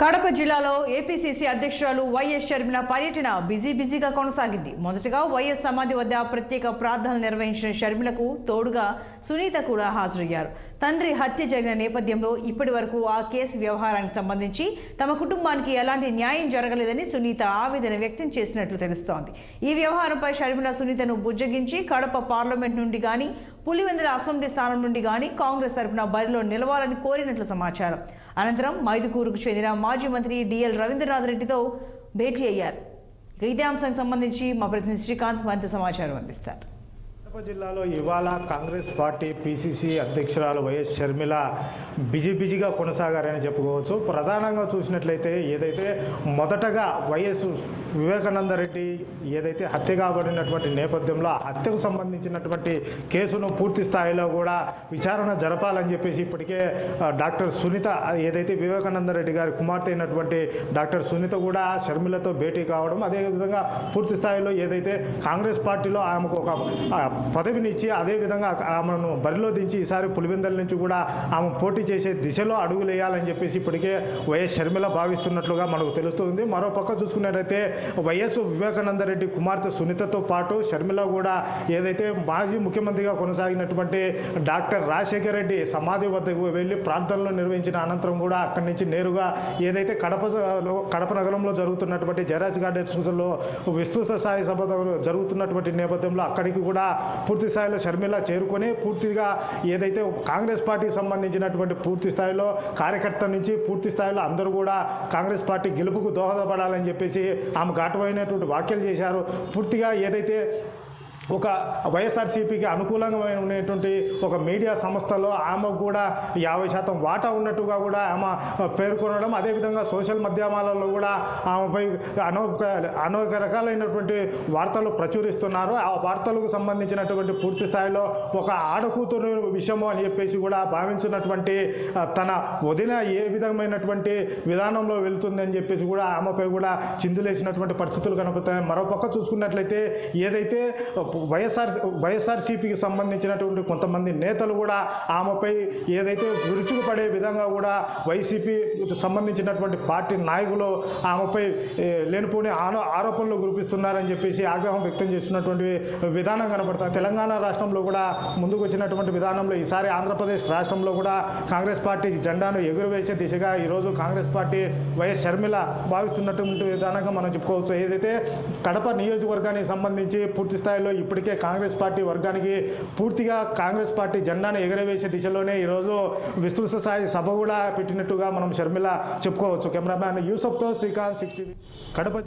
కడప జిల్లాలో ఏపీసీసీ అధ్యక్షురాలు వైఎస్ షర్మిల పర్యటన బిజీగా కొనసాగింది. మొదటగా వైఎస్ సమాధి వద్ద ప్రత్యేక ప్రార్థనలు నిర్వహించిన షర్మిలకు తోడుగా సునీత కూడా హాజరయ్యారు. తండ్రి హత్య జరిగిన నేపథ్యంలో ఇప్పటి వరకు ఆ కేసు వ్యవహారానికి సంబంధించి తమ కుటుంబానికి ఎలాంటి న్యాయం జరగలేదని సునీత ఆవేదన వ్యక్తం చేసినట్లు తెలుస్తోంది. ఈ వ్యవహారంపై షర్మిల సునీతను బుజ్జగించి కడప పార్లమెంట్ నుండి గానీ పులివెందుల అసెంబ్లీ స్థానం నుండి గానీ కాంగ్రెస్ తరఫున బరిలో నిలవాలని కోరినట్లు సమాచారం. అనంతరం మైదుకూరుకు చెందిన మాజీ మంత్రి డిఎల్ రవీంద్రనాథ్ రెడ్డితో భేటీ అయ్యారు. ఇదే అంశానికి సంబంధించి మా ప్రతినిధి శ్రీకాంత్ మరింత సమాచారం అందిస్తారు. కడప జిల్లాలో ఇవాళ కాంగ్రెస్ పార్టీ పిసిసి అధ్యక్షురాలు వైఎస్ షర్మిల బిజీగా కొనసాగారని చెప్పుకోవచ్చు. ప్రధానంగా చూసినట్లయితే ఏదైతే మొదటగా వైఎస్ వివేకానంద రెడ్డి ఏదైతే హత్య కాబడినటువంటి నేపథ్యంలో ఆ హత్యకు సంబంధించినటువంటి కేసును పూర్తి స్థాయిలో కూడా విచారణ జరపాలని చెప్పేసి ఇప్పటికే డాక్టర్ సునీత ఏదైతే వివేకానంద రెడ్డి గారి కుమార్తె అయినటువంటి డాక్టర్ సునీత కూడా షర్మిలతో భేటీ కావడం, అదేవిధంగా పూర్తి స్థాయిలో ఏదైతే కాంగ్రెస్ పార్టీలో ఆమెకు ఒక పదవిని ఇచ్చి అదేవిధంగా ఆమెను బరిలో దించి ఈసారి పులివెందుల నుంచి కూడా ఆమె పోటీ చేసే దిశలో అడుగులు వేయాలని చెప్పేసి ఇప్పటికే వైఎస్ షర్మిల భావిస్తున్నట్లుగా మనకు తెలుస్తుంది. మరో పక్క చూసుకున్నట్లయితే వైఎస్ వివేకానంద రెడ్డి కుమార్తె సునీతతో పాటు షర్మిల కూడా ఏదైతే మాజీ ముఖ్యమంత్రిగా కొనసాగినటువంటి డాక్టర్ రాజశేఖర రెడ్డి సమాధి వద్దకు వెళ్ళి ప్రార్థనలు నిర్వహించిన అనంతరం కూడా అక్కడి నుంచి నేరుగా ఏదైతే కడప నగరంలో జరుగుతున్నటువంటి జయరాజ్ గార్డెన్స్లో విస్తృత స్థాయి సభ జరుగుతున్నటువంటి నేపథ్యంలో అక్కడికి కూడా పూర్తి స్థాయిలో షర్మిల చేరుకొని పూర్తిగా ఏదైతే కాంగ్రెస్ పార్టీకి సంబంధించినటువంటి పూర్తి స్థాయిలో కార్యకర్త నుంచి పూర్తి స్థాయిలో అందరూ కూడా కాంగ్రెస్ పార్టీ గెలుపుకు దోహదపడాలని చెప్పేసి ఆమె ఘాటుమైనటువంటి వ్యాఖ్యలు చేశారు. పూర్తిగా ఏదైతే ఒక వైఎస్ఆర్సీపీకి అనుకూలంగా ఉన్నటువంటి ఒక మీడియా సంస్థలో ఆమెకు కూడా 50% వాటా ఉన్నట్టుగా కూడా ఆమె పేర్కొనడం, అదేవిధంగా సోషల్ మాధ్యమాలలో కూడా ఆమెపై అనేక రకాలైనటువంటి వార్తలు ప్రచురిస్తున్నారు. ఆ వార్తలకు సంబంధించినటువంటి పూర్తి స్థాయిలో ఒక ఆడకూతురు విషయము అని చెప్పేసి కూడా భావించినటువంటి తన వదిన ఏ విధమైనటువంటి విధానంలో వెళుతుందని చెప్పేసి కూడా ఆమెపై చిందులేసినటువంటి పరిస్థితులు కనపడతాయి. మరోపక్క చూసుకున్నట్లయితే ఏదైతే వైఎస్ఆర్సీపీకి సంబంధించినటువంటి కొంతమంది నేతలు కూడా ఆమెపై ఏదైతే విరుచుకుపడే విధంగా కూడా వైసీపీ సంబంధించినటువంటి పార్టీ నాయకులు ఆమెపై లేనిపోని ఆరోపణలు గురిపిస్తున్నారని చెప్పేసి ఆగ్రహం వ్యక్తం చేస్తున్నటువంటి విధానం కనపడుతుంది. తెలంగాణ రాష్ట్రంలో కూడా ముందుకు వచ్చినటువంటి విధానంలో ఈసారి ఆంధ్రప్రదేశ్ రాష్ట్రంలో కూడా కాంగ్రెస్ పార్టీ జెండాను ఎగురవేసే దిశగా ఈరోజు కాంగ్రెస్ పార్టీ వైఎస్ షర్మిల భావిస్తున్నటువంటి విధానంగా మనం చెప్పుకోవచ్చు. ఏదైతే కడప నియోజకవర్గానికి సంబంధించి పూర్తి స్థాయిలో ఇప్పటికే కాంగ్రెస్ పార్టీ వర్గానికి పూర్తిగా కాంగ్రెస్ పార్టీ జెండాను ఎగరవేసే దిశలోనే ఈరోజు విస్తృత స్థాయి సభ కూడా పెట్టినట్టుగా మనం షర్మిల చెప్పుకోవచ్చు. కెమెరామ్యాన్ యూసఫ్తో శ్రీకాంత్, 6 టీవీ, కడప.